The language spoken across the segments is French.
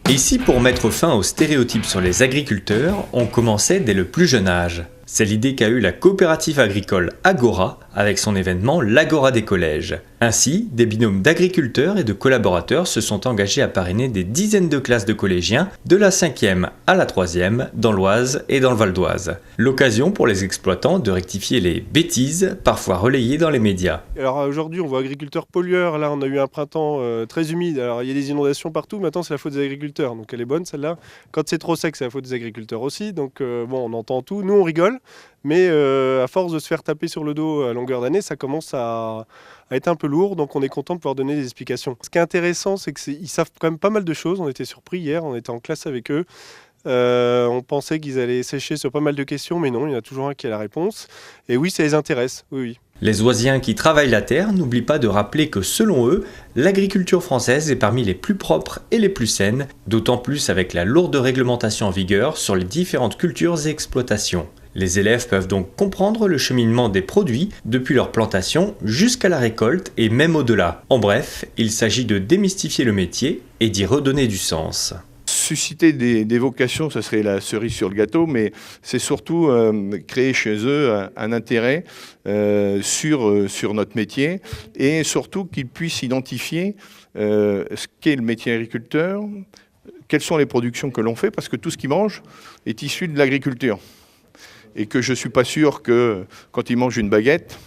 Ici, pour mettre fin aux stéréotypes sur les agriculteurs, on commençait dès le plus jeune âge. C'est l'idée qu'a eue la coopérative agricole Agora avec son événement l'Agora des collèges. Ainsi, des binômes d'agriculteurs et de collaborateurs se sont engagés à parrainer des dizaines de classes de collégiens de la 5e à la 3e dans l'Oise et dans le Val d'Oise. L'occasion pour les exploitants de rectifier les bêtises parfois relayées dans les médias. Alors aujourd'hui on voit agriculteurs pollueurs, là on a eu un printemps très humide, alors il y a des inondations partout, maintenant c'est la faute des agriculteurs, donc elle est bonne celle-là. Quand c'est trop sec c'est la faute des agriculteurs aussi, donc bon on entend tout, nous on rigole, mais à force de se faire taper sur le dos à longueur d'année, ça commence à être un peu lourd, donc on est content de pouvoir donner des explications. Ce qui est intéressant, c'est qu'ils savent quand même pas mal de choses. On était surpris hier, on était en classe avec eux. On pensait qu'ils allaient sécher sur pas mal de questions, mais non, il y en a toujours un qui a la réponse. Et oui, ça les intéresse, oui. Les Oisiens qui travaillent la terre n'oublient pas de rappeler que selon eux, l'agriculture française est parmi les plus propres et les plus saines, d'autant plus avec la lourde réglementation en vigueur sur les différentes cultures et exploitations. Les élèves peuvent donc comprendre le cheminement des produits depuis leur plantation jusqu'à la récolte et même au-delà. En bref, il s'agit de démystifier le métier et d'y redonner du sens. Susciter des vocations, ça serait la cerise sur le gâteau, mais c'est surtout créer chez eux un intérêt sur notre métier et surtout qu'ils puissent identifier ce qu'est le métier agriculteur, quelles sont les productions que l'on fait, parce que tout ce qu'ils mangent est issu de l'agriculture. Et que je ne suis pas sûr que quand ils mangent une baguette,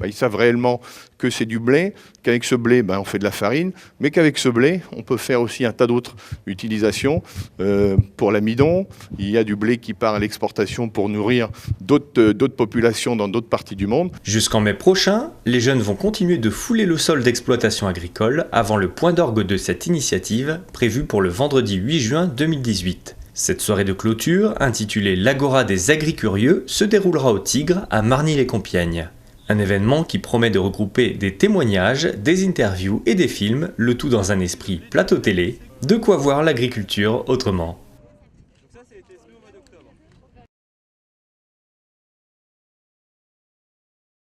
ils savent réellement que c'est du blé, qu'avec ce blé, on fait de la farine, mais qu'avec ce blé, on peut faire aussi un tas d'autres utilisations. Pour l'amidon, il y a du blé qui part à l'exportation pour nourrir d'autres populations dans d'autres parties du monde. Jusqu'en mai prochain, les jeunes vont continuer de fouler le sol d'exploitation agricole avant le point d'orgue de cette initiative, prévu pour le vendredi 8 juin 2018. Cette soirée de clôture, intitulée l'Agora des Agricurieux, se déroulera au Tigre, à Marny-les-Compiègnes. Un événement qui promet de regrouper des témoignages, des interviews et des films, le tout dans un esprit plateau télé, de quoi voir l'agriculture autrement.